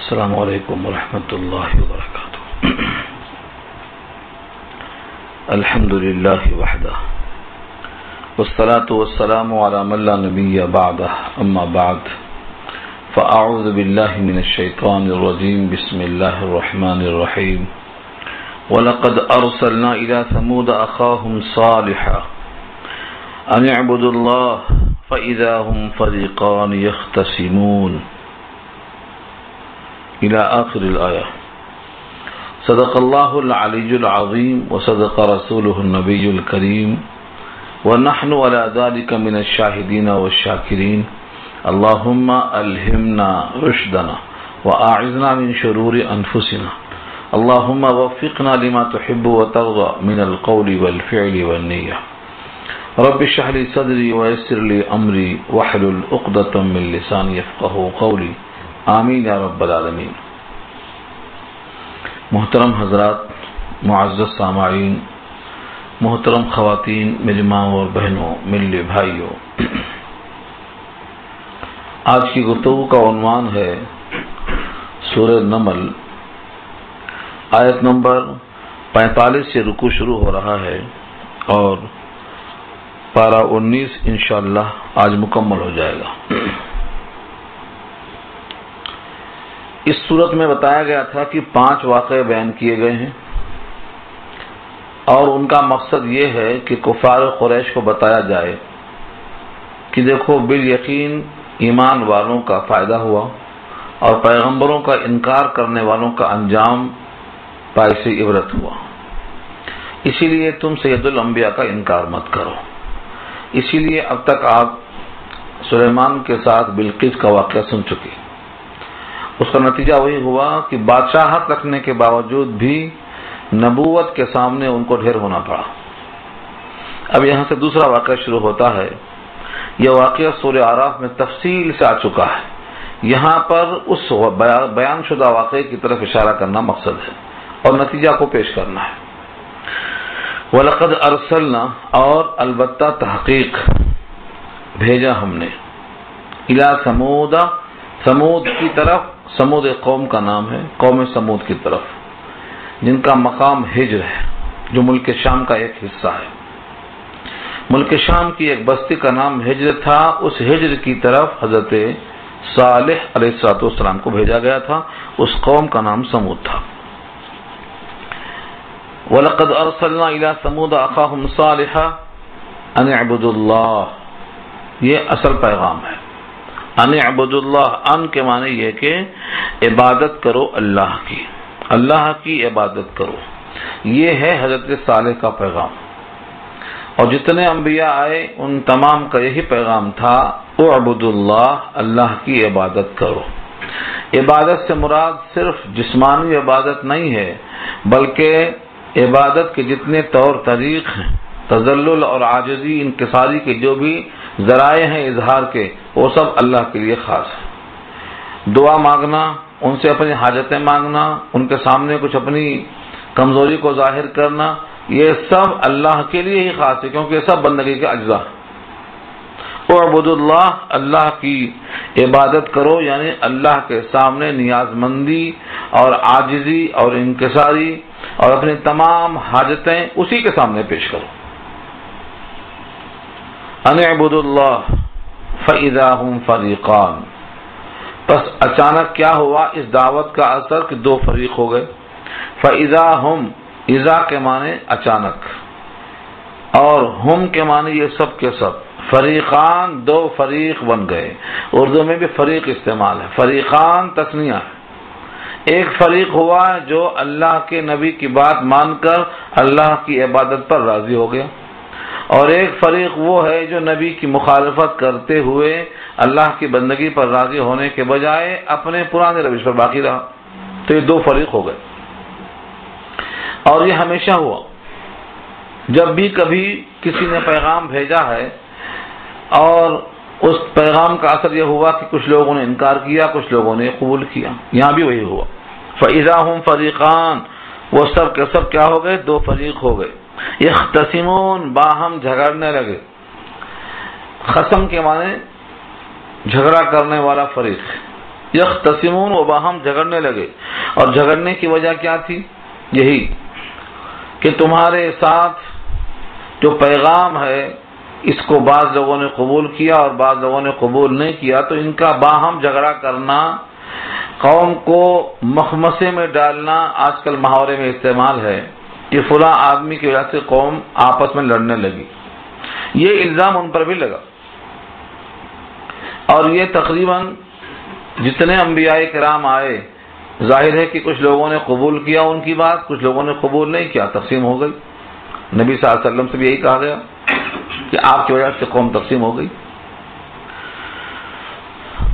السلام علیکم ورحمۃ اللہ وبرکاتہ۔ الحمد للہ وحدہ والصلاة والسلام علی من لا نبی بعدہ، اما بعد فاعوذ باللہ من الشیطان الرجیم، بسم اللہ الرحمن الرحیم۔ وَلَقَدْ أَرْسَلْنَا إِلَى ثَمُودَ أَخَاهُمْ صَالِحًا أَنِ اعْبُدُوا اللَّهَ فَإِذَا هُمْ فَرِيقَانِ يَخْتَصِمُونَ إلى آخر الآية۔ صدق الله العلي العظيم وصدق رسوله النبي الكريم ونحن على ذلك من الشاهدين والشاكرين۔ اللهم ألهمنا رشدنا وأعذنا من شرور أنفسنا، اللهم وفقنا لما تحب وترضى من القول والفعل والنية۔ رب اشرح لي صدري ويسر لي أمري واحلل عقدة من لساني يفقهوا قولي، آمین یا رب العالمین۔ محترم حضرات، معزز سامعین، محترم خواتین، میری ماں اور بہنوں، میرے بھائیوں، آج کی گفتگو کا عنوان ہے سورہ نمل، آیت نمبر 45 سے رکوع شروع ہو رہا ہے اور پارہ 19 انشاءاللہ آج مکمل ہو جائے گا۔ اس صورت میں بتایا گیا تھا کہ 5 واقعے بیان کیے گئے ہیں اور ان کا مقصد یہ ہے کہ کفار قریش کو بتایا جائے کہ دیکھو بالیقین ایمان والوں کا فائدہ ہوا اور پیغمبروں کا انکار کرنے والوں کا انجام باعث عبرت ہوا، اسی لیے تم سید الانبیاء کا انکار مت کرو۔ اسی لیے اب تک آپ سلیمان کے ساتھ بلقیس کا واقعہ سن چکے، اس کا نتیجہ وہی ہوا کہ بادشاہت رکھنے کے باوجود بھی نبوت کے سامنے ان کو ڈھیر ہونا پڑا۔ اب یہاں سے دوسرا واقعہ شروع ہوتا ہے۔ یہ واقعہ سورہ اعراف میں تفصیل سے آ چکا ہے، یہاں پر اس بیان شدہ واقعے کی طرف اشارہ کرنا مقصد ہے اور نتیجہ کو پیش کرنا ہے۔ وَلَقَدْ أَرْسَلْنَا، اور البتہ تحقیق بھیجا ہم نے، إِلَى ثَمُودَ، سمود کی طرف، سمود ایک قوم کا نام ہے، قوم سمود کی طرف جن کا مقام ہجر ہے، جو ملک شام کا ایک حصہ ہے۔ ملک شام کی ایک بستی کا نام ہجر تھا، اس ہجر کی طرف حضرت صالح علیہ السلام کو بھیجا گیا تھا، اس قوم کا نام سمود تھا۔ وَلَقَدْ أَرْسَلْنَا إِلَى ثَمُودَ أَخَاهُمْ صَالِحًا أَنِ اعْبُدُوا اللَّهَ، یہ اصل پیغام ہے۔ ان اعبدوا اللہ، ان کے معنی یہ کہ عبادت کرو اللہ کی، اللہ کی عبادت کرو، یہ ہے حضرت صالح کا پیغام۔ اور جتنے انبیاء آئے ان تمام کا یہی پیغام تھا، اعبدوا اللہ، اللہ کی عبادت کرو۔ عبادت سے مراد صرف جسمانی عبادت نہیں ہے، بلکہ عبادت کے جتنے طور طریق ہیں، تذلل اور عاجزی انکساری کے جو بھی ذرائع ہیں اظہار کے، وہ سب اللہ کے لیے خاص ہے۔ دعا مانگنا، ان سے اپنی حاجتیں مانگنا، ان کے سامنے کچھ اپنی کمزوری کو ظاہر کرنا، یہ سب اللہ کے لیے ہی خاص ہے، کیونکہ یہ سب بندگی کے اجزاء ہیں۔ اعبدوا اللہ، اللہ کی عبادت کرو، یعنی اللہ کے سامنے نیاز مندی اور عاجزی اور انکساری اور اپنی تمام حاجتیں اسی کے سامنے پیش کرو۔ ان اعبدوا اللہ فاذا هم فریقان، پس اچانک کیا ہوا اس دعوت کا اثر کہ 2 فریق ہو گئے۔ فاذا هم، اذا کے معنی اچانک، اور ہم کے معنی یہ سب کے سب، فریقان 2 فریق بن گئے۔ اردو میں بھی فریق استعمال ہے، فریقان تثنیہ ہے۔ ایک فریق ہوا جو اللہ کے نبی کی بات مان کر اللہ کی عبادت پر راضی ہو گیا، اور ایک فریق وہ ہے جو نبی کی مخالفت کرتے ہوئے اللہ کی بندگی پر راضی ہونے کے بجائے اپنے پرانے روش پر باقی رہا۔ تو یہ 2 فریق ہو گئے، اور یہ ہمیشہ ہوا۔ جب بھی کبھی کسی نے پیغام بھیجا ہے اور اس پیغام کا اثر یہ ہوا کہ کچھ لوگوں نے انکار کیا، کچھ لوگوں نے قبول کیا، یہاں بھی وہی ہوا۔ فَإِذَا هُمْ فَرِيقَانِ، وہ سب کے سب کیا ہو گئے؟ 2 فریق ہو گئے۔ یختصمون، باہم جھگڑنے لگے۔ خصم کے معنی جھگڑا کرنے والا فریق، یختصمون، وہ باہم جھگڑنے لگے. اور جھگڑنے کی وجہ کیا تھی؟ یہی کہ تمہارے ساتھ جو پیغام ہے اس کو بعض لوگوں نے قبول کیا اور بعض لوگوں نے قبول نہیں کیا، تو ان کا باہم جھگڑا کرنا، قوم کو مخمصے میں ڈالنا آج کل محاورے میں استعمال ہے کہ فلاں آدمی کی وجہ سے قوم آپس میں لڑنے لگی. یہ الزام ان پر بھی لگا، اور یہ تقریباً جتنے انبیاء کرام آئے، ظاہر ہے کہ کچھ لوگوں نے قبول کیا ان کی بات، کچھ لوگوں نے قبول نہیں کیا، تقسیم ہو گئی. نبی صلی اللہ علیہ وسلم سے بھی یہی کہا گیا کہ آپ کی وجہ سے قوم تقسیم ہو گئی.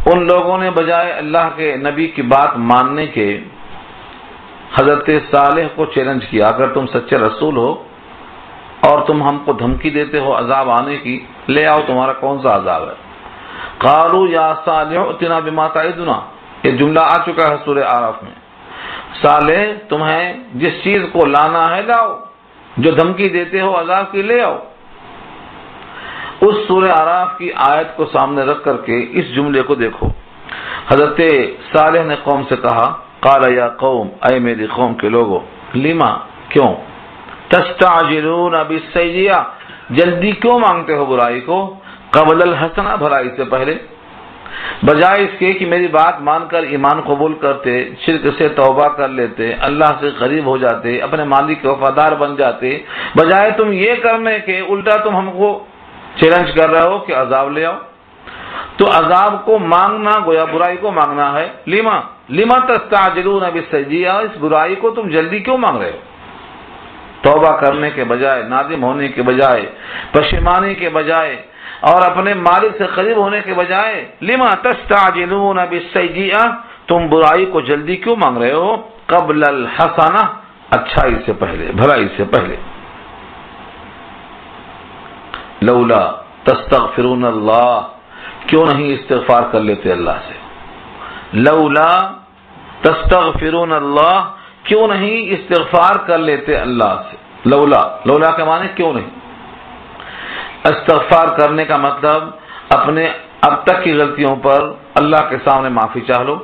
ان لوگوں نے بجائے اللہ کے نبی کی بات ماننے کے حضرت صالح کو چیلنج کیا، اگر تم سچے رسول ہو اور تم ہم کو دھمکی دیتے ہو عذاب آنے کی، لے آؤ تمہارا کون سا عذاب ہے. قالوا یا صالح ائتنا بما تعدنا، یہ جملہ آ چکا ہے سورہ اعراف میں. صالح تمہیں جس چیز کو لانا ہے لاؤ، جو دھمکی دیتے ہو عذاب کی لے آؤ. اس سورہ اعراف کی آیت کو سامنے رکھ کر کے اس جملے کو دیکھو. حضرت صالح نے قوم سے کہا، قال یا قوم، اے میری قوم کے لوگوں، لما، کیوں، تستعجلون بالسیئہ، جلدی کیوں مانگتے ہو برائی کو، قبل الحسنہ، بھلائی سے پہلے، بجائے اس کے کہ میری بات مان کر ایمان قبول کرتے، شرک سے توبہ کر لیتے، اللہ سے قریب ہو جاتے، اپنے مالک کے وفادار بن جاتے، بجائے تم یہ کرنے کے الٹا تم ہم کو چیلنج کر رہے ہو کہ عذاب لے آؤ. تو عذاب کو مانگنا گویا برائی کو مانگنا ہے. لما تستعجلون بالسیئہ، اس برائی کو تم جلدی کیوں مانگ رہے ہو؟ توبہ کرنے کے بجائے، نادم ہونے کے بجائے، پشیمانی کے بجائے اور اپنے مالک سے قریب ہونے کے بجائے، لما تستعجلون بالسیئہ، تم برائی کو جلدی کیوں مانگ رہے ہو، قبل الحسنہ، اچھائی سے پہلے، بھلائی سے پہلے. لولا تستغفرون اللہ، کیوں نہیں استغفار کر لیتے اللہ سے. لولا تستغفرون اللہ، کیوں نہیں استغفار کر لیتے اللہ سے. لولا کے معنی کیوں نہیں. استغفار کرنے کا مطلب اپنے اب تک کی غلطیوں پر اللہ کے سامنے معافی چاہ لو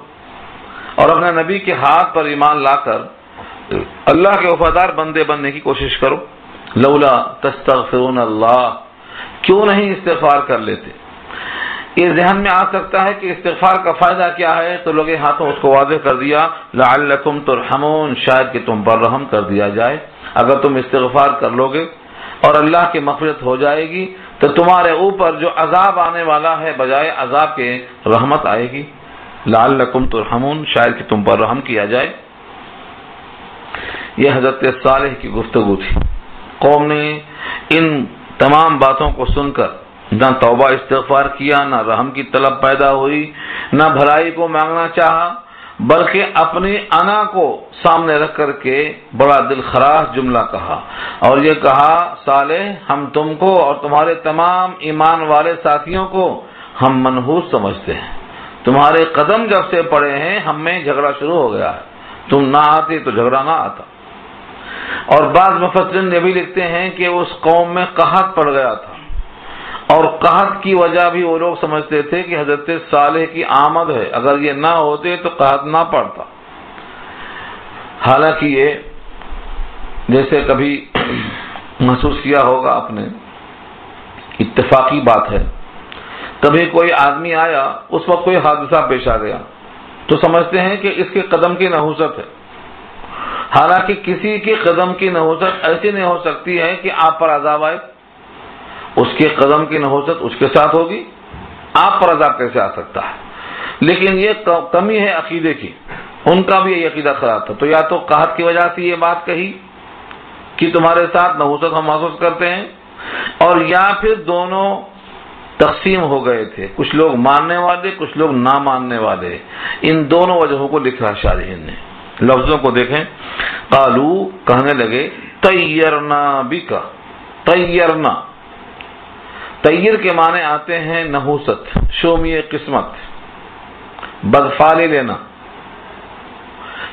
اور اپنے نبی کے ہاتھ پر ایمان لا کر اللہ کے وفادار بندے بننے کی کوشش کرو. لولا تستغفرون اللہ، کیوں نہیں استغفار کر لیتے. یہ ذہن میں آ سکتا ہے کہ استغفار کا فائدہ کیا ہے، تو لوگوں ہاتھوں اس کو واضح کر دیا، لعلکم ترحمون، شاید کہ تم پر رحم کر دیا جائے. اگر تم استغفار کر لو گے اور اللہ کی مغفرت ہو جائے گی تو تمہارے اوپر جو عذاب آنے والا ہے بجائے عذاب کے رحمت آئے گی. لعلکم ترحمون، شاید کہ تم پر رحم کیا جائے. یہ حضرت صالح کی گفتگو تھی. قوم نے ان تمام باتوں کو سن کر نہ توبہ استغفار کیا، نہ رحم کی طلب پیدا ہوئی، نہ بھلائی کو مانگنا چاہا، بلکہ اپنی انا کو سامنے رکھ کر کے بڑا دل خراش جملہ کہا اور یہ کہا، صالح ہم تم کو اور تمہارے تمام ایمان والے ساتھیوں کو ہم منحوس سمجھتے ہیں. تمہارے قدم جب سے پڑے ہیں ہم میں جھگڑا شروع ہو گیا ہے. تم نہ آتے تو جھگڑا نہ آتا. اور بعض مفسرین یہ بھی لکھتے ہیں کہ اس قوم میں قحط پڑ گیا تھا، اور قحط کی وجہ بھی وہ لوگ سمجھتے تھے کہ حضرت صالح کی آمد ہے، اگر یہ نہ ہوتے تو قحط نہ پڑتا. حالانکہ یہ جیسے کبھی محسوس کیا ہوگا آپ نے، اتفاقی بات ہے، کبھی کوئی آدمی آیا، اس وقت کوئی حادثہ پیش آ گیا تو سمجھتے ہیں کہ اس کے قدم کی نحوست ہے. حالانکہ کسی کے قدم کی نحوست ایسی نہیں ہو سکتی ہے کہ آپ پر عذاب آئے. اس کے قدم کی نحوست اس کے ساتھ ہوگی، آپ پر عذاب کیسے آ سکتا ہے. لیکن یہ کمی ہے عقیدے کی. ان کا بھی یہ عقیدہ خراب تھا. تو یا تو قحط کی وجہ سے یہ بات کہی کہ تمہارے ساتھ نحوست ہم محسوس کرتے ہیں، اور یا پھر دونوں تقسیم ہو گئے تھے، کچھ لوگ ماننے والے، کچھ لوگ نہ ماننے والے. ان دونوں وجہوں کو لکھا شارحین نے. لفظوں کو دیکھیں. قالو، کہنے لگے، طیرنا بکا. طیرنا، طیر کے معنی آتے ہیں نحوست، شومی قسمت، بدفعلی لینا.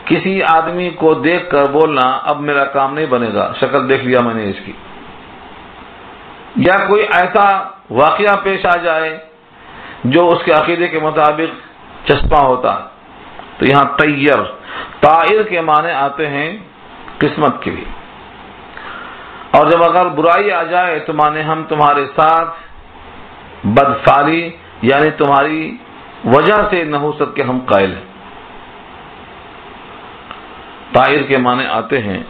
کسی آدمی کو دیکھ کر بولنا اب میرا کام نہیں بنے گا، شکل دیکھ لیا میں نے اس کی. یا کوئی ایسا واقعہ پیش آ جائے جو اس کے عقیدے کے مطابق چسپاں ہوتا ہے تو یہاں طیر، طائر کے معنی آتے ہیں قسمت کے بھی، اور جب اگر برائی آ جائے تو معنی ہم تمہارے ساتھ بدفعلی یعنی تمہاری وجہ سے نحوست کے ہم قائل ہیں۔ طائر کے معنی آتے ہیں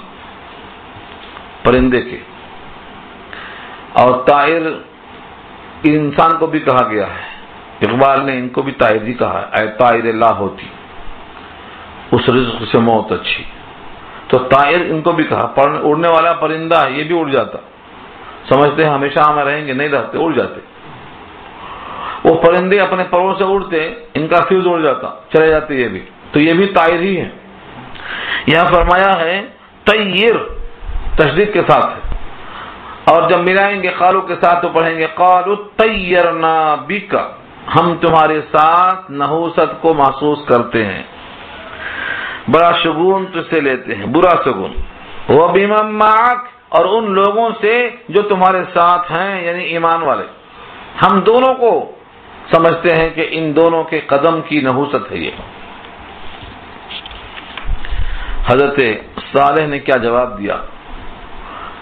پرندے کے، اور طائر انسان کو بھی کہا گیا ہے، اقبال نے ان کو بھی طائر ہی کہا ہے، اے طائر لا ہوتی اس رزق سے موت اچھی، تو طائر ان کو بھی کہا، اڑنے والا پرندہ یہ بھی اڑ جاتا، سمجھتے ہیں ہمیشہ ہمیں رہیں گے، نہیں رہتے، اڑ جاتے، وہ پرندے اپنے پروں سے اڑتے، ان کا فیوز اڑ جاتا، چلے جاتے یہ بھی، تو یہ بھی طائر ہی ہے۔ یہاں فرمایا ہے طیر تشدید کے ساتھ ہے، اور جب ملائیں گے قالو کے ساتھ تو پڑھیں گے قالو طیرنا بک، ہم تمہارے ساتھ نحوست کو محسوس کرتے ہیں، بڑا شگون تجھ سے لیتے ہیں، برا شگون، وَبِمَن مَّعَكَ، اور ان لوگوں سے جو تمہارے ساتھ ہیں یعنی ایمان والے، ہم دونوں کو سمجھتے ہیں کہ ان دونوں کے قدم کی نحوست ہے۔ یہ حضرت صالح نے کیا جواب دیا؟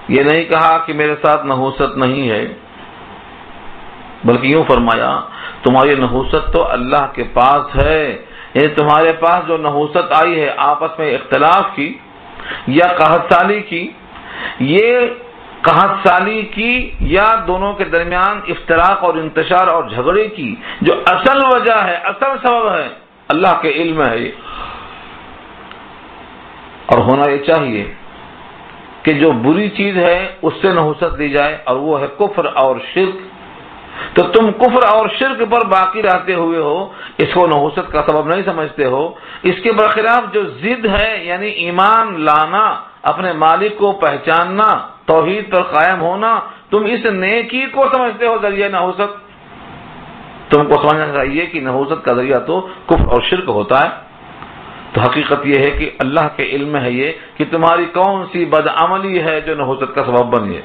یہ نہیں کہا کہ میرے ساتھ نحوست نہیں ہے، بلکہ یوں فرمایا تمہاری نحوست تو اللہ کے پاس ہے، یعنی تمہارے پاس جو نحوست آئی ہے آپس میں اختلاف کی یا قحط سالی کی، یہ قحط سالی کی یا دونوں کے درمیان افتراق اور انتشار اور جھگڑے کی جو اصل وجہ ہے، اصل سبب ہے، اللہ کے علم ہے یہ، اور ہونا یہ چاہیے کہ جو بری چیز ہے اس سے نحوست دی جائے، اور وہ ہے کفر اور شرک، تو تم کفر اور شرک پر باقی رہتے ہوئے ہو، اس کو نحوست کا سبب نہیں سمجھتے ہو، اس کے برخلاف جو ضد ہے یعنی ایمان لانا، اپنے مالک کو پہچاننا، توحید پر قائم ہونا، تم اس نیکی کو سمجھتے ہو ذریعہ نحوست۔ تم کو سمجھنا چاہیے کہ نحوست کا ذریعہ تو کفر اور شرک ہوتا ہے، تو حقیقت یہ ہے کہ اللہ کے علم ہے یہ کہ تمہاری کون سی بدعملی ہے جو نحوست کا سبب بنی ہے۔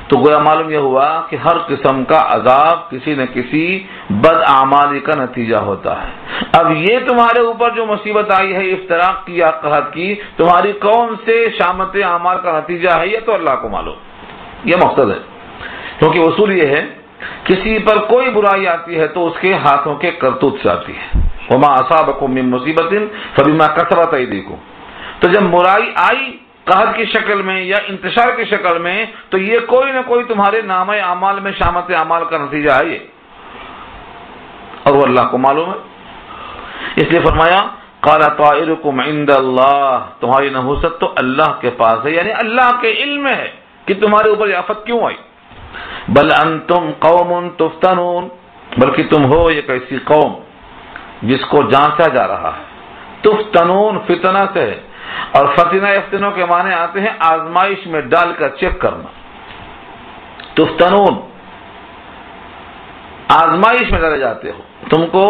تو گویا معلوم یہ ہوا کہ ہر قسم کا عذاب کسی نہ کسی بدعمالی کا نتیجہ ہوتا ہے۔ اب یہ تمہارے اوپر جو مصیبت آئی ہے افتراق کی یا قحط کی، تمہاری کون سے شامت اعمال کا نتیجہ ہے یہ تو اللہ کو معلوم، یہ مقصد ہے، کیونکہ اصول یہ ہے کسی پر کوئی برائی آتی ہے تو اس کے ہاتھوں کے کرتوت سے آتی ہے، وما اصابکم من مصیبت فبما کسبت ایدیکم، تو جب برائی آئی قحط کی شکل میں یا انتشار کی شکل میں تو یہ کوئی نہ کوئی تمہارے نامہ اعمال میں شامت اعمال کا نتیجہ ہے یہ، اور وہ اللہ کو معلوم ہے۔ اس لیے فرمایا قال طائرکم عند اللہ، تمہاری نحوست تو اللہ کے پاس ہے، یعنی اللہ کے علم ہے کہ تمہارے اوپر یہ آفت کیوں آئی۔ بل انتم قوم تفتنون، بلکہ تم ہو ایک ایسی قوم جس کو جانچا جا رہا ہے۔ تفتنون فتنہ سے ہے، اور فتنہ یفتنوں کے معنی آتے ہیں آزمائش میں ڈال کر چیک کرنا۔ تفتنون آزمائش میں ڈالے جاتے ہو، تم کو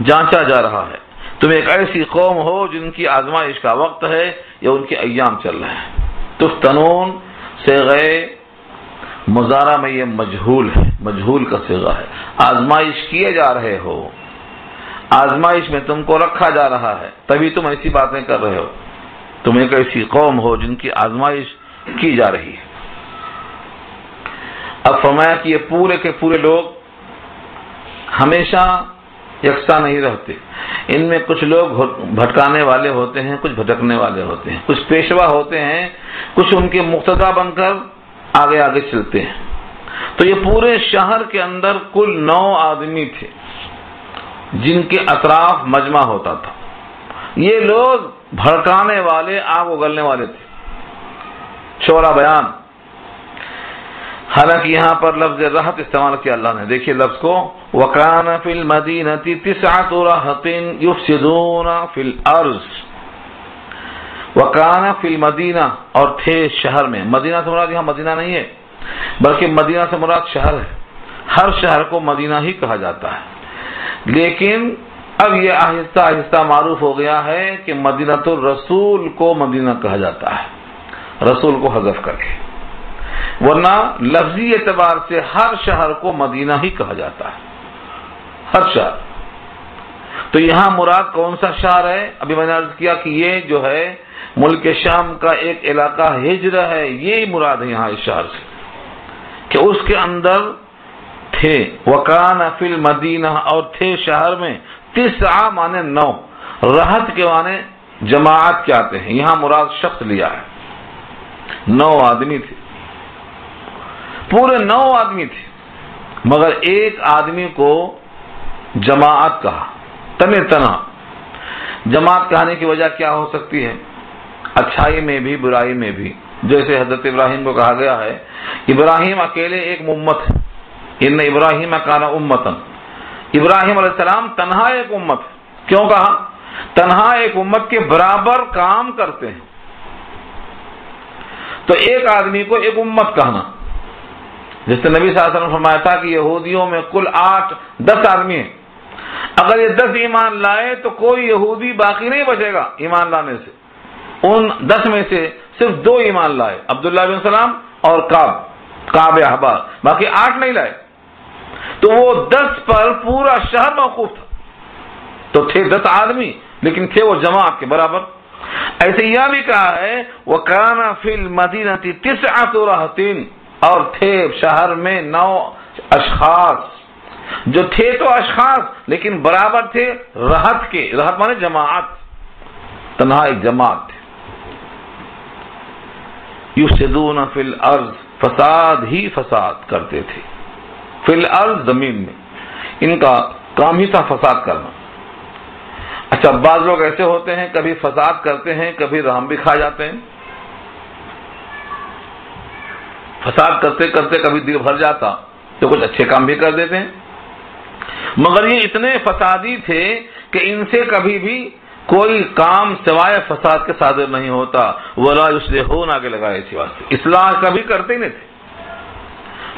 جانچا جا رہا ہے، تم ایک ایسی قوم ہو جن کی آزمائش کا وقت ہے یا ان کے ایام چل رہے ہیں۔ تفتنون صیغہ مضارع میں یہ مجہول ہے، مجہول کا صیغہ ہے، آزمائش کیے جا رہے ہو، آزمائش میں تم کو رکھا جا رہا ہے، تبھی تم ایسی باتیں کر رہے ہو، تم ایک ایسی قوم ہو جن کی آزمائش کی جا رہی ہے۔ اب فرمایا کہ یہ پورے کے پورے لوگ ہمیشہ یکساں نہیں رہتے، ان میں کچھ لوگ بھٹکانے والے ہوتے ہیں، کچھ بھٹکنے والے ہوتے ہیں، کچھ پیشوا ہوتے ہیں، کچھ ان کے مقتدا بن کر آگے آگے چلتے ہیں۔ تو یہ پورے شہر کے اندر کل 9 آدمی تھے جن کے اطراف مجمع ہوتا تھا، یہ لوگ بھڑکانے والے، آگ اگلنے والے تھے۔ شورا بیان، حالانکہ یہاں پر لفظ رہط استعمال کیا اللہ نے، دیکھیے لفظ کو، وَكَانَ فِي الْمَدِينَةِ 9 رَهْطٍ يُفْسِدُونَ فِي الْأَرْضِ، وَكَانَ فِي الْمَدِينَةِ، اور تھے شہر میں، مدینہ سے مراد یہاں مدینہ نہیں ہے بلکہ مدینہ سے مراد شہر ہے، ہر شہر کو مدینہ ہی کہا جاتا ہے، لیکن اب یہ آہستہ آہستہ معروف ہو گیا ہے کہ مدینہ الرسول کو مدینہ کہا جاتا ہے، رسول کو حذف کر کے، ورنہ لفظی اعتبار سے ہر شہر کو مدینہ ہی کہا جاتا ہے، ہر شہر۔ تو یہاں مراد کون سا شہر ہے؟ ابھی میں نے عرض کیا کہ یہ جو ہے ملک شام کا ایک علاقہ ہجر ہے، یہ مراد ہے یہاں اس شہر سے کہ اس کے اندر تھے، وکان فی المدینہ، اور تھے شہر میں، 9 مانے 9، رہت کے مانے جماعت کیا آتے ہیں، یہاں مراد شخص لیا ہے، 9 آدمی تھے، پورے 9 آدمی تھے، مگر ایک آدمی کو جماعت کہا، تنہا۔ جماعت کہنے کی وجہ کیا ہو سکتی ہے؟ اچھائی میں بھی برائی میں بھی، جیسے حضرت ابراہیم کو کہا گیا ہے ابراہیم اکیلے ایک امت ہے، ان ابراہیم کان امتن، ابراہیم علیہ السلام تنہا ایک امت ہے۔ کیوں کہا؟ تنہا ایک امت کے برابر کام کرتے ہیں، تو ایک آدمی کو ایک امت کہنا، جس سے نبی صلی اللہ علیہ وسلم نے فرمایا تھا کہ یہودیوں میں کل 10 آدمی ہیں، اگر یہ 10 ایمان لائے تو کوئی یہودی باقی نہیں بچے گا ایمان لانے سے، ان 10 میں سے صرف 2 ایمان لائے، عبداللہ بن سلام اور کعب احبار، باقی 8 نہیں لائے، تو وہ 10 پر پورا شہر موقوف تھا، تو تھے 10 آدمی لیکن تھے وہ جماعت کے برابر۔ ایسے یہ بھی کہا ہے وَكَانَ فِي الْمَدِينَةِ 9 رَهْطٍ، اور تھے شہر میں 9 اشخاص، جو تھے تو اشخاص لیکن برابر تھے رہت کے، رہت مانے جماعت، تنہا ایک جماعت تھے، یفسدون فی الارض، فساد ہی فساد کرتے تھے، فی الارض زمین میں، ان کا کام ہی تھا فساد کرنا۔ اچھا، بعض لوگ ایسے ہوتے ہیں کبھی فساد کرتے ہیں کبھی رحم بھی کھا جاتے ہیں، فساد کرتے کرتے کبھی دل بھر جاتا تو کچھ اچھے کام بھی کر دیتے ہیں، مگر یہ اتنے فسادی تھے کہ ان سے کبھی بھی کوئی کام سوائے فساد کے صادر نہیں ہوتا، ولا یصلحون آگے لگائے اسی واسطے، اصلاح کبھی کرتے نہیں تھے،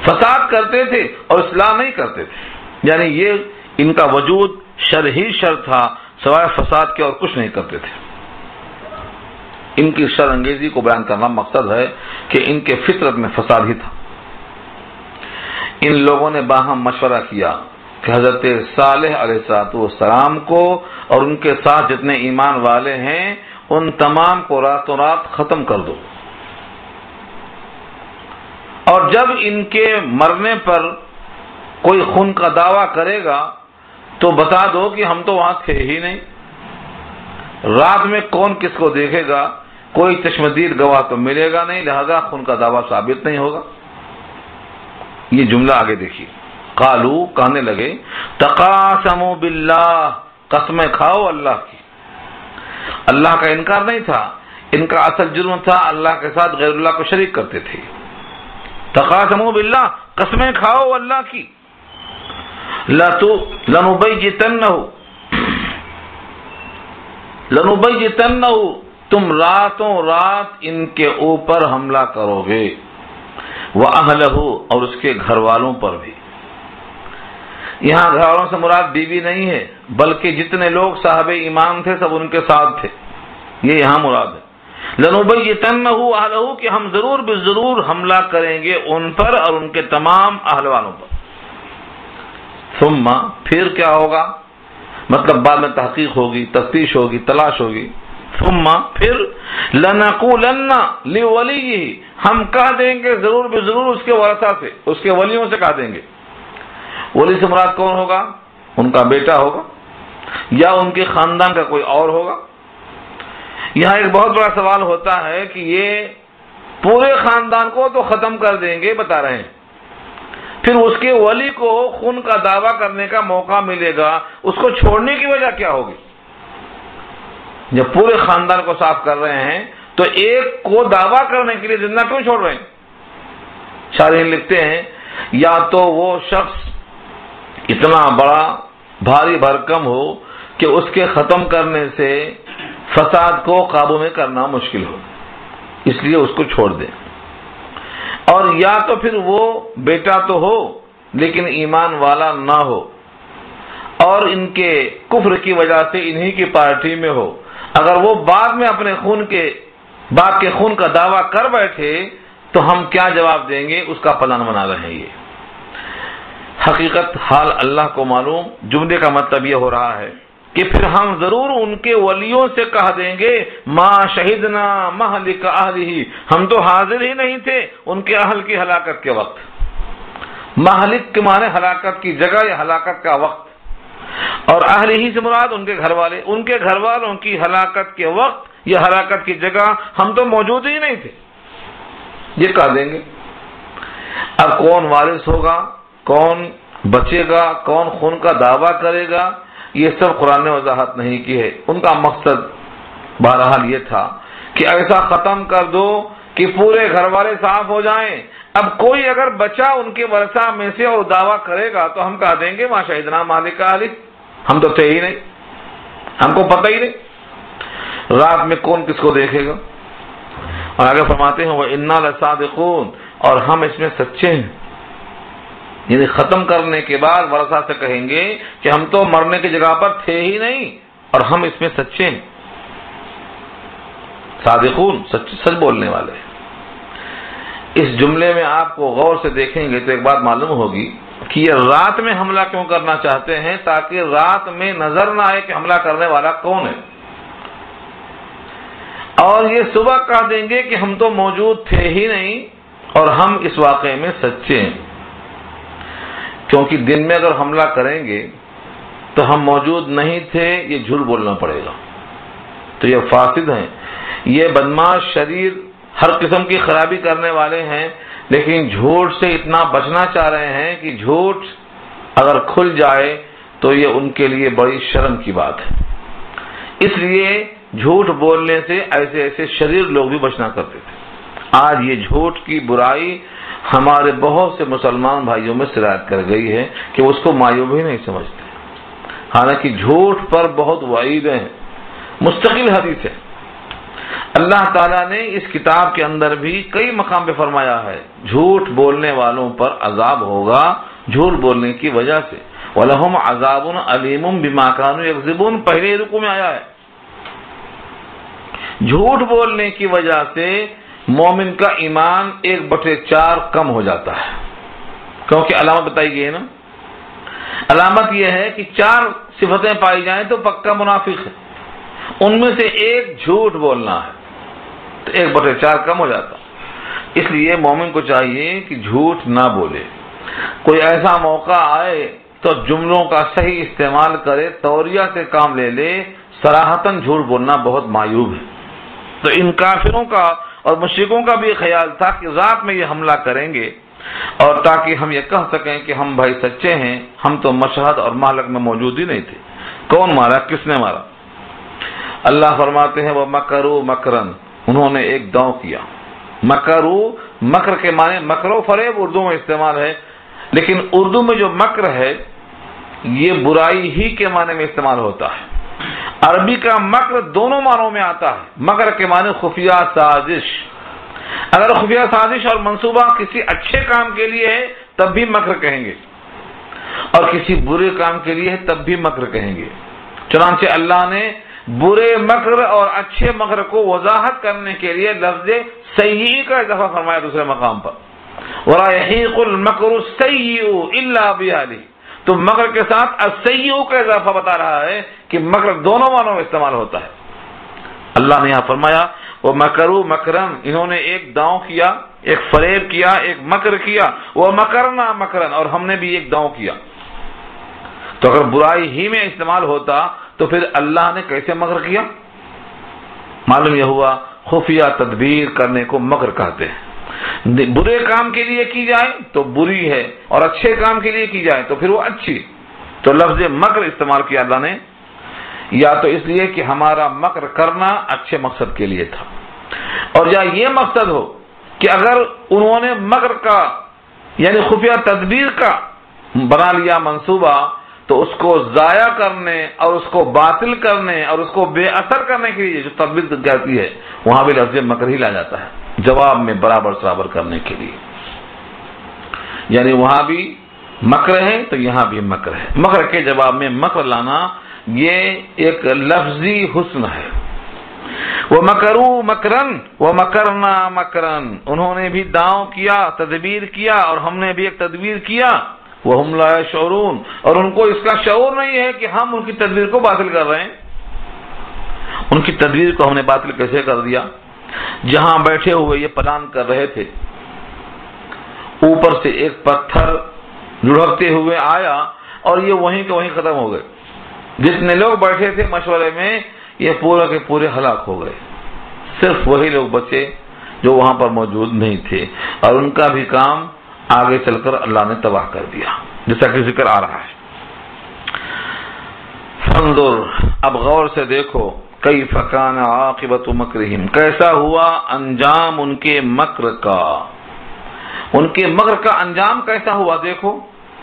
فساد کرتے تھے اور اصلاح نہیں کرتے تھے، یعنی یہ ان کا وجود شر ہی شر تھا، سوائے فساد کے اور کچھ نہیں کرتے تھے۔ ان کی شر انگیزی کو بیان کرنا مقصد ہے کہ ان کے فطرت میں فساد ہی تھا۔ ان لوگوں نے باہم مشورہ کیا کہ حضرت صالح علیہ السلام کو اور ان کے ساتھ جتنے ایمان والے ہیں ان تمام کو راتوں رات ختم کر دو، اور جب ان کے مرنے پر کوئی خون کا دعویٰ کرے گا تو بتا دو کہ ہم تو وہاں تھے ہی نہیں، رات میں کون کس کو دیکھے گا، کوئی چشمدید گواہ تو ملے گا نہیں، لہذا خون کا دعویٰ ثابت نہیں ہوگا۔ یہ جملہ آگے دیکھیے، قالو کہنے لگے، تقاسموا باللہ، قسمیں کھاؤ اللہ کی، اللہ کا انکار نہیں تھا، ان کا اصل جرم تھا اللہ کے ساتھ غیر اللہ کو شریک کرتے تھے، تقاسموا باللہ، قسمیں کھاؤ اللہ کی، لنبیتنہ، تم راتوں رات ان کے اوپر حملہ کرو گے، وَأَهْلَهُ، اور اس کے گھر والوں پر بھی۔ یہاں گھر والوں سے مراد بیوی نہیں ہے، بلکہ جتنے لوگ صاحب ایمان تھے سب ان کے ساتھ تھے، یہ یہاں مراد ہے۔ لَنُبَيِّتَنَّهُ أَهْلَهُ، کہ ہم ضرور بضرور حملہ کریں گے ان پر اور ان کے تمام اہل والوں پر۔ ثم، پھر کیا ہوگا؟ مطلب بعد میں تحقیق ہوگی، تفتیش ہوگی، تلاش ہوگی۔ ثم، پھر لَنَقُولَنَّ لِوَلِيِّهِ، ہم کہہ دیں گے ضرور بضرور اس کے ورثہ سے، اس کے ولیوں سے کہہ دیں گے۔ ولی سے مراد کون ہوگا؟ ان کا بیٹا ہوگا یا ان کے خاندان کا کوئی اور ہوگا؟ یہاں ایک بہت بڑا سوال ہوتا ہے کہ یہ پورے خاندان کو تو ختم کر دیں گے بتا رہے ہیں، پھر اس کے ولی کو خون کا دعویٰ کرنے کا موقع ملے گا، اس کو چھوڑنے کی وجہ کیا ہوگی؟ جب پورے خاندان کو صاف کر رہے ہیں تو ایک کو دعویٰ کرنے کے لیے زندہ کیوں چھوڑ رہے ہیں؟ شارحین لکھتے ہیں یا تو وہ شخص اتنا بڑا بھاری بھرکم ہو کہ اس کے ختم کرنے سے فساد کو قابو میں کرنا مشکل ہو، اس لیے اس کو چھوڑ دیں، اور یا تو پھر وہ بیٹا تو ہو لیکن ایمان والا نہ ہو اور ان کے کفر کی وجہ سے انہی کی پارٹی میں ہو، اگر وہ بعد میں اپنے باپ کے خون کا دعویٰ کر بیٹھے تو ہم کیا جواب دیں گے، اس کا پلان بنا رہے ہیں۔ یہ حقیقت حال اللہ کو معلوم، جملے کا مطلب یہ ہو رہا ہے کہ پھر ہم ضرور ان کے ولیوں سے کہہ دیں گے ما شہدنا مہلک اہلہ، ہم تو حاضر ہی نہیں تھے ان کے اہل کی ہلاکت کے وقت۔ مہلک کے معنی ہلاکت کی جگہ یا ہلاکت کا وقت، اور اہل ہی سے مراد ان کے گھر والے، ان کے گھر والوں کی ہلاکت کے وقت یا ہلاکت کی جگہ ہم تو موجود ہی نہیں تھے، یہ کہہ دیں گے۔ اب کون وارث ہوگا، کون بچے گا، کون خون کا دعویٰ کرے گا، یہ سب قرآن نے وضاحت نہیں کی ہے۔ ان کا مقصد بہرحال یہ تھا کہ ایسا ختم کر دو کہ پورے گھر والے صاف ہو جائیں۔ اب کوئی اگر بچہ ان کے ورثہ میں سے اور دعویٰ کرے گا تو ہم کہہ دیں گے ما شہدنا مہلک اہلہ، ہم تو تھے ہی نہیں، ہم کو پتہ ہی نہیں، رات میں کون کس کو دیکھے گا۔ اور آگے فرماتے ہیں وَإِنَّا لَصَادِقُونَ، اور ہم اس میں سچے ہیں، یعنی ختم کرنے کے بعد ورثہ سے کہیں گے کہ ہم تو مرنے کی جگہ پر تھے ہی نہیں اور ہم اس میں سچے ہیں۔ صادقون، سچ بولنے والے۔ اس جملے میں آپ کو غور سے دیکھیں گے تو ایک بات معلوم ہوگی کہ یہ رات میں حملہ کیوں کرنا چاہتے ہیں، تاکہ رات میں نظر نہ آئے کہ حملہ کرنے والا کون ہے، اور یہ صبح کہہ دیں گے کہ ہم تو موجود تھے ہی نہیں اور ہم اس واقعے میں سچے ہیں۔ کیونکہ دن میں اگر حملہ کریں گے تو ہم موجود نہیں تھے، یہ جھوٹ بولنا پڑے گا، تو یہ فاسد ہیں، یہ بدماش شریر ہر قسم کی خرابی کرنے والے ہیں، لیکن جھوٹ سے اتنا بچنا چاہ رہے ہیں کہ جھوٹ اگر کھل جائے تو یہ ان کے لیے بڑی شرم کی بات ہے۔ اس لیے جھوٹ بولنے سے ایسے شریر لوگ بھی بچنا کرتے تھے۔ آج یہ جھوٹ کی برائی ہمارے بہت سے مسلمان بھائیوں میں سرایت کر گئی ہے کہ اس کو معیوب ہی نہیں سمجھتے، حالانکہ جھوٹ پر بہت وعید ہیں، مستقل حدیث ہے۔ اللہ تعالیٰ نے اس کتاب کے اندر بھی کئی مقام پہ فرمایا ہے جھوٹ بولنے والوں پر عذاب ہوگا جھوٹ بولنے کی وجہ سے، وَلَهُمْ عَذَابٌ عَلِيمٌ بِمَا كَانُوا يَكْذِبُونَ، پہلے رکوع میں آیا ہے۔ جھوٹ بولنے کی وجہ سے مومن کا ایمان 1/4 کم ہو جاتا ہے، کیونکہ علامت بتائی گئی ہے نا، علامت یہ ہے کہ 4 صفتیں پائی جائیں تو پکا منافق ہے، ان میں سے ایک جھوٹ بولنا ہے، تو 1/4 کم ہو جاتا۔ اس لیے مومن کو چاہیے کہ جھوٹ نہ بولے، کوئی ایسا موقع آئے تو جملوں کا صحیح استعمال کرے، توریہ سے کام لے لے، صراحتاً جھوٹ بولنا بہت معیوب ہے۔ تو ان کافروں کا اور مشرکوں کا بھی خیال تھا کہ رات میں یہ حملہ کریں گے، اور تاکہ ہم یہ کہہ سکیں کہ ہم بھائی سچے ہیں، ہم تو مشہد اور مہلک میں موجود ہی نہیں تھے۔ کون مارا، کس نے مارا؟ اللہ فرماتے ہیں وَمَكَرُوا مَكْرًا، انہوں نے ایک داؤں کیا۔ مکرو، مکر کے معنی مکر و فریب اردو میں استعمال ہے، لیکن اردو میں جو مکر ہے یہ برائی ہی کے معنی میں استعمال ہوتا ہے۔ عربی کا مکر دونوں معنوں میں آتا ہے، مکر کے معنی خفیہ سازش، اگر خفیہ سازش اور منصوبہ کسی اچھے کام کے لیے ہے تب بھی مکر کہیں گے، اور کسی برے کام کے لیے ہے تب بھی مکر کہیں گے۔ چنانچہ اللہ نے برے مکر اور اچھے مکر کو وضاحت کرنے کے لیے لفظ سیئ کا اضافہ فرمایا دوسرے مقام پر، وَلَا يَحِيقُ الْمَكْرُ السَّيِّئُ إِلَّا بِأَهْلِهِ، تو مکر کے ساتھ السیئ کا اضافہ بتا رہا ہے کہ مکر دونوں معنوں میں استعمال ہوتا ہے۔ اللہ نے یہاں فرمایا وَمَكَرُوا مَكْرًا، انہوں نے ایک داؤں کیا، ایک فریب کیا، ایک مکر کیا، وَمَكَرْنَا مَكْرًا، اور ہم نے بھی ایک داؤں کیا۔ تو اگر برائی ہی میں استعمال ہوتا تو پھر اللہ نے کیسے مکر کیا؟ معلوم یہ ہوا خفیہ تدبیر کرنے کو مکر کہتے ہیں۔ برے کام کے لیے کی جائے تو بری ہے، اور اچھے کام کے لیے کی جائے تو پھر وہ اچھی۔ تو لفظ مکر استعمال کیا اللہ نے، یا تو اس لیے کہ ہمارا مکر کرنا اچھے مقصد کے لیے تھا، اور یا یہ مقصد ہو کہ اگر انہوں نے مکر کا یعنی خفیہ تدبیر کا بنا لیا منصوبہ تو اس کو ضائع کرنے اور اس کو باطل کرنے اور اس کو بے اثر کرنے کے لیے جو تدبیر کہتی ہے وہاں بھی لفظ مکر ہی لا جاتا ہے، جواب میں برابر برابر کرنے کے لیے، یعنی وہاں بھی مکر ہے تو یہاں بھی مکر ہے، مکر کے جواب میں مکر لانا یہ ایک لفظی حسن ہے۔ وَمَكَرُوا مَكْرًا وَمَكَرْنَا مَكْرًا، انہوں نے بھی داؤں کیا، تدبیر کیا، اور ہم نے بھی ایک تدبیر کیا۔ وهم لا يشعرون، اور ان کو اس کا شعور نہیں ہے کہ ہم ان کی تدبیر کو باطل کر رہے ہیں۔ ان کی تدبیر کو ہم نے باطل کیسے کر دیا؟ جہاں بیٹھے ہوئے یہ پلان کر رہے تھے، اوپر سے ایک پتھر لڑھکتے ہوئے آیا اور یہ وہیں کے وہیں ختم ہو گئے۔ جتنے لوگ بیٹھے تھے مشورے میں یہ پورے کے پورے ہلاک ہو گئے، صرف وہی لوگ بچے جو وہاں پر موجود نہیں تھے، اور ان کا بھی کام آگے چل کر اللہ نے تباہ کر دیا، جیسا کہ ذکر آ رہا ہے۔ فانظر، اب غور سے دیکھو، کیف کان عاقبۃ مکرہم، کیسا ہوا انجام ان کے مکر کا، ان کے مکر کا انجام کیسا ہوا۔ دیکھو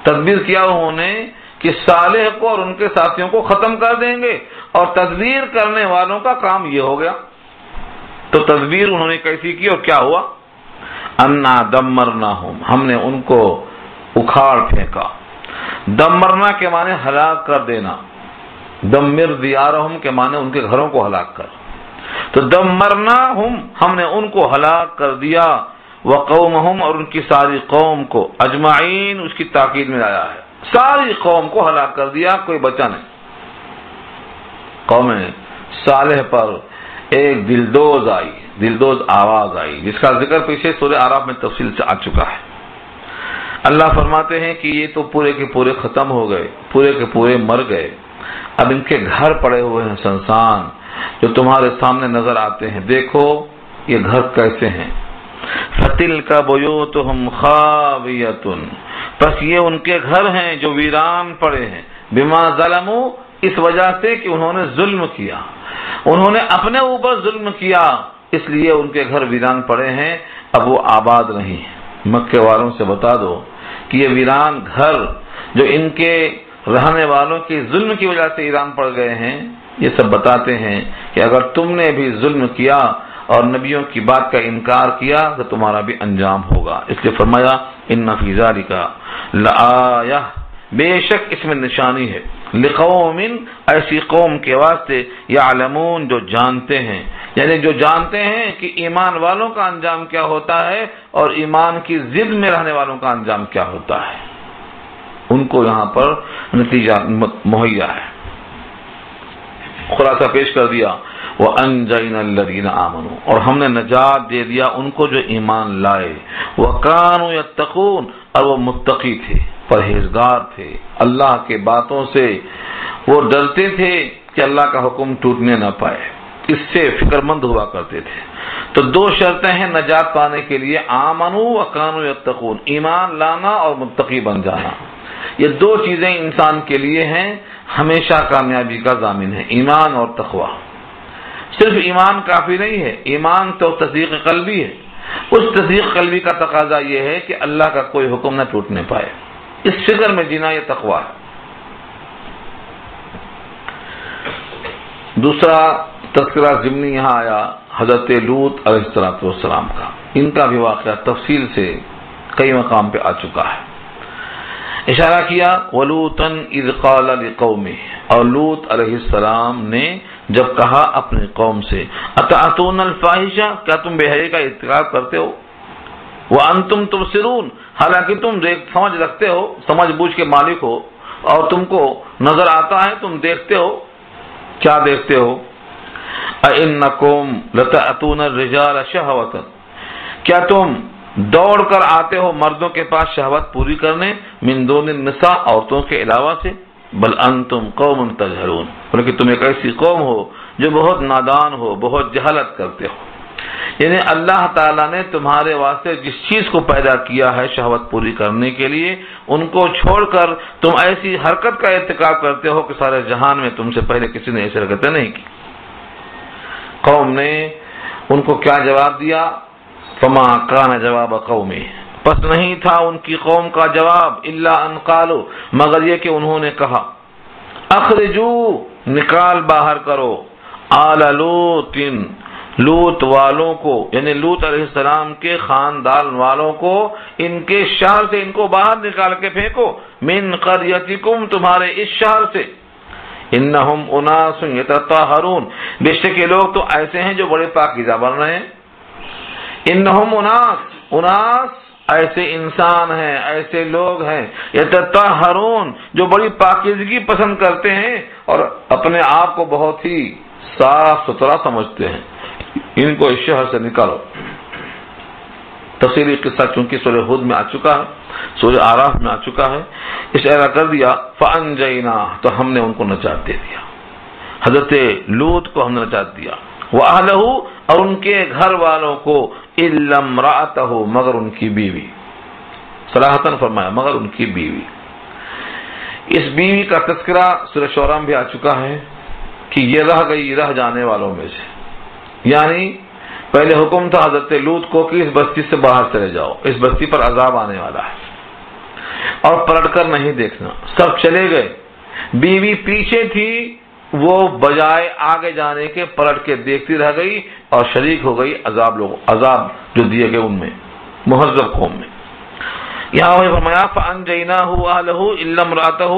تدبیر کیا انہوں نے کہ صالح کو اور ان کے ساتھیوں کو ختم کر دیں گے، اور تدبیر کرنے والوں کا کام یہ ہو گیا۔ تو تدبیر انہوں نے کیسی کی اور کیا ہوا؟ انا دمرناہم، ہم نے ان کو اکھاڑ پھینکا۔ دمرنا کے معنی ہلاک کر دینا، دمر دیارہم کے معنی ان کے گھروں کو ہلاک کر، تو دمرناہم، ہم نے ان کو ہلاک کر دیا، وقومہم، اور ان کی ساری قوم کو، اجمعین اس کی تاکید میں آیا ہے، ساری قوم کو ہلاک کر دیا، کوئی بچا نہیں۔ قوم صالح پر ایک دلدوز آئی، دلدوز آواز آئی، جس کا ذکر پیچھے سورہ اعراف میں تفصیل سے آ چکا ہے۔ اللہ فرماتے ہیں کہ یہ تو پورے کے پورے ختم ہو گئے، پورے کے پورے مر گئے، اب ان کے گھر پڑے ہوئے ہیں سنسان، جو تمہارے سامنے نظر آتے ہیں، دیکھو یہ گھر کیسے ہیں۔ فَتِلْكَ بُيُوتُهُمْ خَاوِيَةٌ، پس یہ ان کے گھر ہیں جو ویران پڑے ہیں، بما ظلموا، اس وجہ سے کہ انہوں نے ظلم کیا، انہوں نے اپنے اوپر ظلم کیا، اس لیے ان کے گھر ویران پڑے ہیں، اب وہ آباد نہیں۔ مکے والوں سے بتا دو کہ یہ ویران گھر جو ان کے رہنے والوں کی ظلم کی وجہ سے ویران پڑ گئے ہیں، یہ سب بتاتے ہیں کہ اگر تم نے بھی ظلم کیا اور نبیوں کی بات کا انکار کیا تو تمہارا بھی انجام ہوگا۔ اس لیے فرمایا ان فی ذالک لآیہ، بے شک اس میں نشانی ہے، لقوم، ایسی قوم کے واسطے، یعلمون، جو جانتے ہیں، یعنی جو جانتے ہیں کہ ایمان والوں کا انجام کیا ہوتا ہے اور ایمان کی ضد میں رہنے والوں کا انجام کیا ہوتا ہے، ان کو یہاں پر نتیجہ مہیا ہے۔ خلاصہ پیش کر دیا، وَأَنْجَيْنَا الَّذِينَ آمَنُوا، اور ہم نے نجات دے دیا ان کو جو ایمان لائے، وَكَانُوا يَتَّقُونَ، اور وہ متقی تھے، پرہیزگار تھے، اللہ کے باتوں سے وہ ڈرتے تھے کہ اللہ کا حکم ٹوٹنے نہ پائے، اس سے فکر مند ہوا کرتے تھے۔ تو دو شرطیں ہیں نجات پانے کے لیے، آمنوا وکانوا یتقون، ایمان لانا اور متقی بن جانا، یہ دو چیزیں انسان کے لیے ہیں، ہمیشہ کامیابی کا ضامن ہے، ایمان اور تقوی۔ صرف ایمان کافی نہیں ہے، ایمان تو تصدیق قلبی ہے، اس تصدیق قلبی کا تقاضا یہ ہے کہ اللہ کا کوئی حکم نہ ٹوٹنے پائے، اس فکر میں جینا یہ تقوی ہے۔ دوسرا تذکرہ ضمنی یہاں آیا حضرت لوط علیہ السلام کا، ان کا بھی واقعہ تفصیل سے کئی مقام پہ آ چکا ہے۔ اشارہ کیا وَلُوطًا اِذْ قَالَ لِقَوْمِهِ، اور لوط علیہ السلام نے جب کہا اپنی قوم سے، اَتَأْتُونَ الْفَاحِشَةَ، کیا تم بے حیائی کا ارتکاب کرتے ہو، وَأَنْتُمْ تُبْصِرُونَ، حالانکہ تم سمجھ رکھتے ہو، سمجھ بوجھ کے مالک ہو، اور تم کو نظر آتا ہے، تم دیکھتے ہو، کیا دیکھتے ہو؟ اَإِنَّكُمْ لَتَأْتُونَ الرِّجَالَ شَهْوَةً، کیا تم دوڑ کر آتے ہو مردوں کے پاس شہوت پوری کرنے، من دون النساء، عورتوں کے علاوہ سے، بل انتم قوم تجہلون، بلکہ تم ایک ایسی قوم ہو جو بہت نادان ہو، بہت جہالت کرتے ہو۔ یعنی اللہ تعالیٰ نے تمہارے واسطے جس چیز کو پیدا کیا ہے شہوت پوری کرنے کے لیے، ان کو چھوڑ کر تم ایسی حرکت کا ارتکاب کرتے ہو کہ سارے جہان میں تم سے پہلے کسی نے ایسی حرکتیں نہیں کی۔ قوم نے ان کو کیا جواب دیا؟ فما کان جواب قومی، پس نہیں تھا ان کی قوم کا جواب، الا ان قالوا، مگر یہ کہ انہوں نے کہا، اخرجو، نکال باہر کرو، آل لوط، لوط والوں کو، یعنی لوط علیہ السلام کے خاندان والوں کو، ان کے شہر سے ان کو باہر نکال کے پھینکو، من قریتکم، تمہارے اس شہر سے، انہم اناس یتطہرون، بے شک یہ لوگ تو ایسے ہیں جو بڑے پاکیزہ بن رہے ہیں، انہم اناس ایسے انسان ہیں، ایسے لوگ ہیں یتطہرون جو بڑی پاکیزگی پسند کرتے ہیں اور اپنے آپ کو بہت ہی صاف ستھرا سمجھتے ہیں، ان کو اس شہر سے نکالو۔ تفصیلی قصہ چونکہ سورہ ہود میں آ چکا ہے، سورہ اعراف میں آ چکا ہے، اس ایسا کر دیا فانجیناہ، تو ہم نے ان کو نجات دے دیا، حضرت لوط کو ہم نے نجات دیا، وَأَهْلَهُ، اور ان کے گھر والوں کو، إِلَّا امْرَأَتَهُ، مگر ان کی بیوی، صراحتاً فرمایا مگر ان کی بیوی۔ اس بیوی کا تذکرہ سورہ شعراء میں بھی آ چکا ہے کہ یہ رہ گئی رہ جانے والوں میں سے، یعنی پہلے حکم تھا حضرت لوط کو کہ اس بستی سے باہر چلے جاؤ، اس بستی پر عذاب آنے والا ہے، اور پلٹ کر نہیں دیکھنا، سب چلے گئے، بیوی پیچھے تھی، وہ بجائے آگے جانے کے پلٹ کے دیکھتی رہ گئی اور شریک ہو گئی عذاب جو دیے گئے ان میں، مہذب قوم میں۔ یہاں وہی فرمایا فَأَنْجَيْنَاهُ وَأَهْلَهُ إِلَّا امْرَأَتَهُ،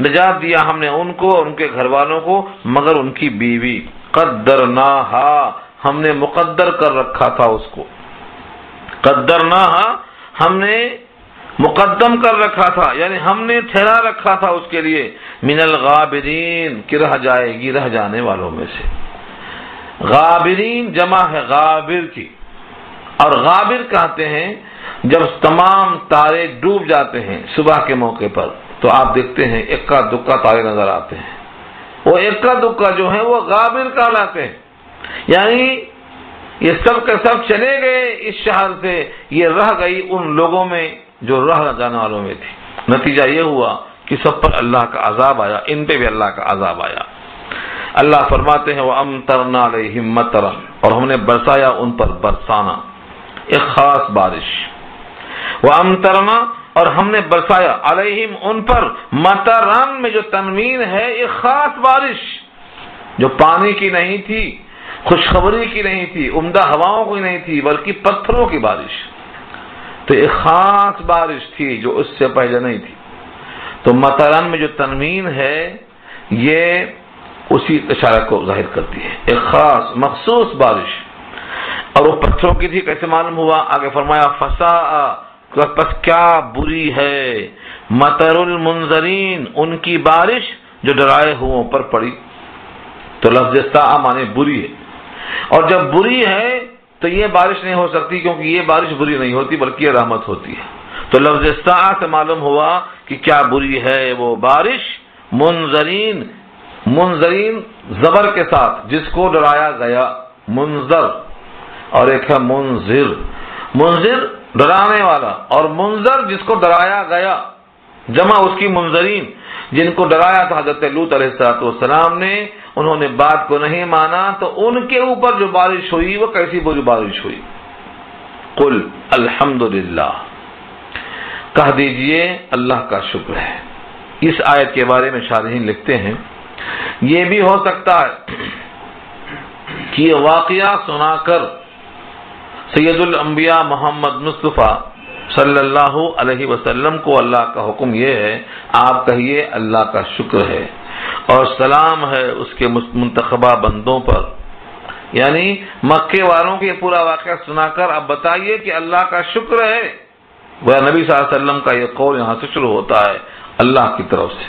نجات دیا ہم نے ان کو اور ان کے گھر والوں کو مگر ان کی بیوی، قدرناها، ہم نے مقدر کر رکھا تھا اس کو، قدرناها، ہم نے مقدم کر رکھا تھا، یعنی ہم نے ٹھہرا رکھا تھا اس کے لیے، من الغابرین، کہ رہ جائے گی رہ جانے والوں میں سے۔ غابرین جمع ہے غابر کی، اور غابر کہتے ہیں جب تمام تارے ڈوب جاتے ہیں صبح کے موقع پر تو آپ دیکھتے ہیں اکا دکا تارے نظر آتے ہیں، وہ اکا دکا جو ہیں وہ غابر کہلاتے ہیں، یعنی یہ سب کے سب چلے گئے اس شہر سے، یہ رہ گئی ان لوگوں میں جو رہ جانے والوں میں تھی۔ نتیجہ یہ ہوا کہ سب پر اللہ کا عذاب آیا، ان پہ بھی اللہ کا عذاب آیا۔ اللہ فرماتے ہیں وَأَمْطَرْنَا عَلَيْهِمْ مَطَرًا، اور ہم نے برسایا ان پر برسانا، ایک خاص بارش۔ وَأَمْطَرْنَا، اور ہم نے برسایا علیہم ان پر، مطرًا میں جو تنوین ہے ایک خاص بارش جو پانی کی نہیں تھی، خوشخبری کی نہیں تھی، عمدہ ہواؤں کی نہیں تھی، بلکہ پتھروں کی بارش، تو ایک خاص بارش تھی جو اس سے پہلے نہیں تھی۔ تو مطرً میں جو تنوین ہے یہ اسی اشارہ کو ظاہر کرتی ہے، ایک خاص مخصوص بارش، اور وہ پتھروں کی تھی، کیسے معلوم ہوا؟ آگے فرمایا فساء، پس کیا بری ہے، مطر المنذرین، ان کی بارش جو ڈرائے ہوئوں پر پڑی۔ تو لفظ ساء مانے بری ہے، اور جب بری ہے تو یہ بارش نہیں ہو سکتی، کیونکہ یہ بارش بری نہیں ہوتی بلکہ یہ رحمت ہوتی ہے۔ تو لفظ ساء سے معلوم ہوا کہ کیا بری ہے وہ بارش، منذرین، منذرین زبر کے ساتھ جس کو ڈرایا گیا، منذر، اور ایک ہے منذر، منذر ڈرانے والا، اور منذر جس کو ڈرایا گیا، جمع اس کی منذرین، جن کو ڈرایا تھا حضرت لوط علیہ السلام نے، انہوں نے بات کو نہیں مانا تو ان کے اوپر جو بارش ہوئی وہ کیسی بری بارش ہوئی۔ قل الحمدللہ، کہہ دیجئے اللہ کا شکر ہے۔ اس آیت کے بارے میں شارحین لکھتے ہیں یہ بھی ہو سکتا ہے کہ یہ واقعہ سنا کر سید الانبیاء محمد مصطفیٰ صلی اللہ علیہ وسلم کو اللہ کا حکم یہ ہے آپ کہیے اللہ کا شکر ہے اور سلام ہے اس کے منتخبہ بندوں پر، یعنی مکے والوں کے پورا واقعہ سنا کر اب بتائیے کہ اللہ کا شکر ہے۔ وہ نبی صلی اللہ علیہ وسلم کا یہ قول یہاں سے شروع ہوتا ہے اللہ کی طرف سے۔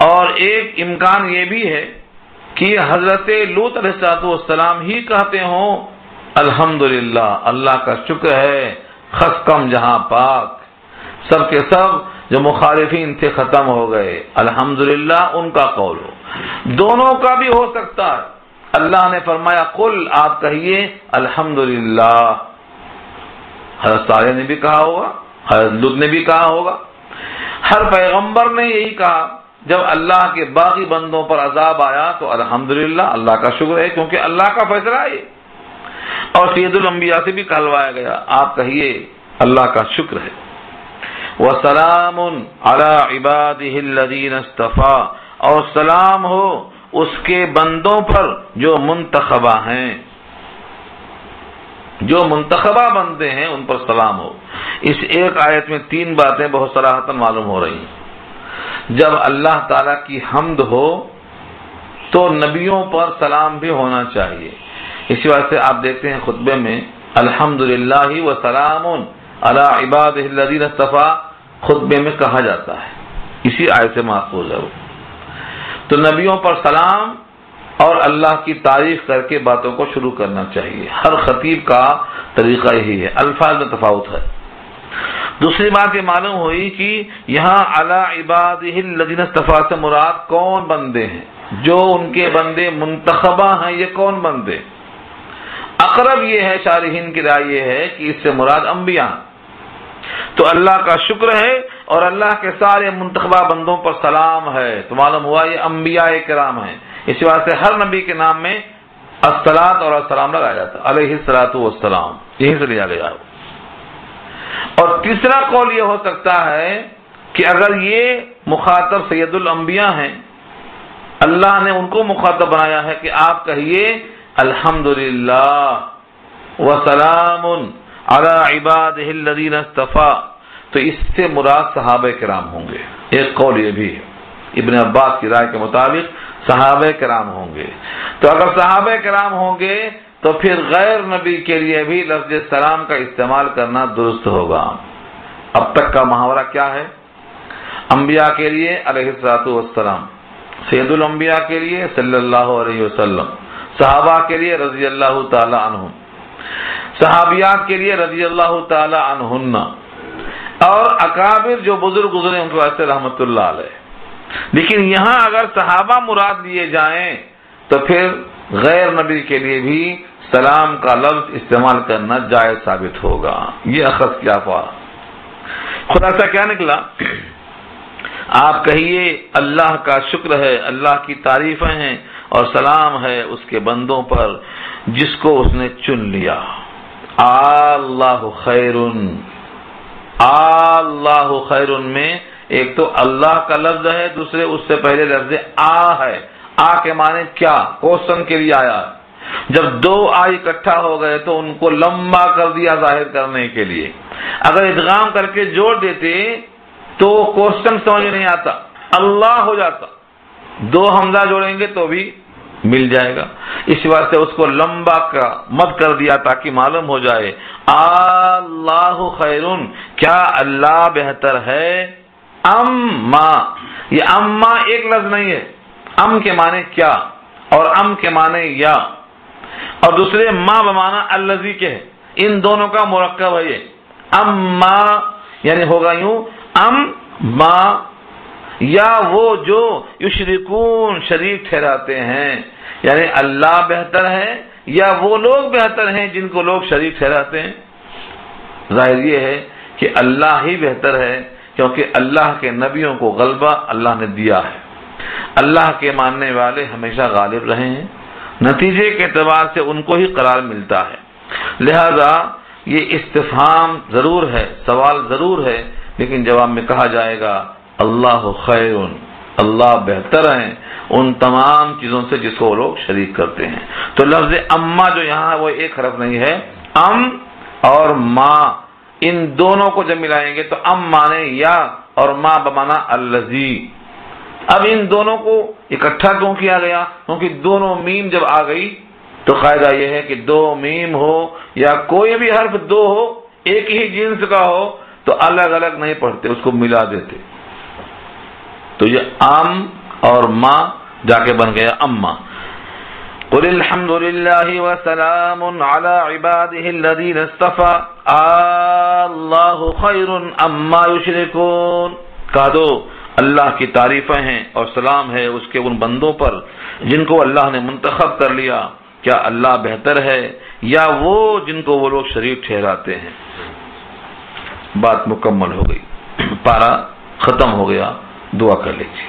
اور ایک امکان یہ بھی ہے کہ حضرت لوط علیہ السلام ہی کہتے ہوں الحمدللہ، اللہ کا شکر ہے، خس کم جہاں پاک، سب کے سب جو مخالفین تھے ختم ہو گئے، الحمدللہ ان کا قول ہو۔ دونوں کا بھی ہو سکتا ہے۔ اللہ نے فرمایا قل، آپ کہیے الحمدللہ، حضرت صالح نے بھی کہا ہوگا، حضرت لوط نے بھی کہا ہوگا، ہر پیغمبر نے یہی کہا جب اللہ کے باقی بندوں پر عذاب آیا تو الحمدللہ، اللہ کا شکر ہے، کیونکہ اللہ کا فیصلہ ہے۔ اور سید الانبیاء سے بھی کہلوایا گیا آپ کہیے اللہ کا شکر ہے۔ وَسَلَامٌ عَلَىٰ عِبَادِهِ الَّذِينَ اصْطَفَىٰ، اور سلام ہو اس کے بندوں پر جو منتخبہ ہیں، جو منتخبہ بندے ہیں ان پر سلام ہو۔ اس ایک آیت میں تین باتیں بہت صراحتاً معلوم ہو رہی ہیں۔ جب اللہ تعالیٰ کی حمد ہو تو نبیوں پر سلام بھی ہونا چاہیے۔ اسی وجہ سے آپ دیکھتے ہیں خطبے میں الحمدللہ وسلام علی عبادہ الذین اصطفیٰ خطبے میں کہا جاتا ہے، اسی آیت سے ماخوذ ہے وہ۔ تو نبیوں پر سلام اور اللہ کی تعریف کر کے باتوں کو شروع کرنا چاہیے، ہر خطیب کا طریقہ یہی ہے، الفاظ میں تفاوت ہے۔ دوسری بات یہ معلوم ہوئی کہ یہاں علی عبادہ الذین اصطفیٰ سے مراد کون بندے ہیں، جو ان کے بندے منتخبہ ہیں، یہ کون بندے؟ اقرب یہ ہے، شارحین کی رائے یہ ہے کہ اس سے مراد انبیاء۔ تو اللہ کا شکر ہے اور اللہ کے سارے منتخبہ بندوں پر سلام ہے، تو معلوم ہوا یہ انبیاء کرام ہیں، اس واسطے ہر نبی کے نام میں الصلاۃ اور السلام لگایا جاتا ہے، علیہ الصلاۃ والسلام، یہیں سے لیا گیا۔ اور تیسرا قول یہ ہو سکتا ہے کہ اگر یہ مخاطب سید الانبیاء ہیں، اللہ نے ان کو مخاطب بنایا ہے کہ آپ کہیے الحمدللہ وسلام علی عبادہ الذین اصطفیٰ، تو اس سے مراد صحابہ کرام ہوں گے۔ ایک قول یہ بھی ہے، ابن عباس کی رائے کے مطابق صحابہ کرام ہوں گے۔ تو اگر صحابہ کرام ہوں گے تو پھر غیر نبی کے لیے بھی لفظ سلام کا استعمال کرنا درست ہوگا۔ اب تک کا محاورہ کیا ہے؟ انبیاء کے لیے علیہ الصلوۃ والسلام، سید الانبیاء کے لیے صلی اللہ علیہ وسلم، صحابہ کے لیے رضی اللہ تعالی عنہم، صحابیات کے لیے رضی اللہ تعالی عنہن، اور اکابر جو بزرگ گزرے ان کے واسطے رحمت اللہ علیہ۔ لیکن یہاں اگر صحابہ مراد لیے جائیں تو پھر غیر نبی کے لیے بھی سلام کا لفظ استعمال کرنا جائز ثابت ہوگا۔ یہ اخذ کیا ہوا، خلاصہ کیا نکلا؟ آپ کہیے اللہ کا شکر ہے، اللہ کی تعریفیں ہیں اور سلام ہے اس کے بندوں پر جس کو اس نے چن لیا۔ اللہ خیر، اللہ خیر میں ایک تو اللہ کا لفظ ہے، دوسرے اس سے پہلے لفظ ہے۔ آ کے معنی کیا؟ کوشچن کے لیے آیا۔ جب دو اکٹھا ہو گئے تو ان کو لمبا کر دیا ظاہر کرنے کے لیے۔ اگر ادغام کر کے جوڑ دیتے تو کوشچن سمجھ نہیں آتا، اللہ ہو جاتا۔ دو حمزہ جوڑیں گے تو بھی مل جائے گا، اس واسطے اس کو لمبا کا مد کر دیا تاکہ معلوم ہو جائے اللہ خیرن، کیا اللہ بہتر ہے، اما، یہ اما ایک لفظ نہیں ہے، ام کے معنی کیا اور ام کے معنی یا، اور دوسرے ما بمعنی الذی کے ہے، ان دونوں کا مرکب ہے یہ اما، یعنی ہوگا یوں ام ما، یا وہ جو یشرکون شریک ٹھہراتے ہیں، یعنی اللہ بہتر ہے یا وہ لوگ بہتر ہیں جن کو لوگ شریک ٹھہراتے ہیں۔ ظاہر یہ ہے کہ اللہ ہی بہتر ہے، کیونکہ اللہ کے نبیوں کو غلبہ اللہ نے دیا ہے، اللہ کے ماننے والے ہمیشہ غالب رہے ہیں، نتیجے کے اعتبار سے ان کو ہی قرار ملتا ہے۔ لہذا یہ استفہام ضرور ہے، سوال ضرور ہے، لیکن جواب میں کہا جائے گا اللہ خیر، اللہ بہتر ہیں ان تمام چیزوں سے جس کو وہ لوگ شریک کرتے ہیں۔ تو لفظ اما جو یہاں وہ ایک حرف نہیں ہے، ام اور ما، ان دونوں کو جب ملائیں گے تو ام مانے یا اور ما بمانا الذی۔ اب ان دونوں کو اکٹھا کیوں کیا گیا؟ کیونکہ دونوں میم جب آ گئی تو قاعدہ یہ ہے کہ دو میم ہو یا کوئی بھی حرف دو ہو، ایک ہی جنس کا ہو تو الگ الگ نہیں پڑھتے، اس کو ملا دیتے۔ تو یہ ام اور ما جا کے بن گیا اما۔ قل الحمد للہ وسلام علی عبادہ الذین اصطفیٰ اللہ خیر اما یشرکون، کہہ دو اللہ کی تعریفیں ہیں اور سلام ہے اس کے ان بندوں پر جن کو اللہ نے منتخب کر لیا، کیا اللہ بہتر ہے یا وہ جن کو وہ لوگ شریک ٹھہراتے ہیں۔ بات مکمل ہو گئی، پارا ختم ہو گیا، دعا کر لیجیے۔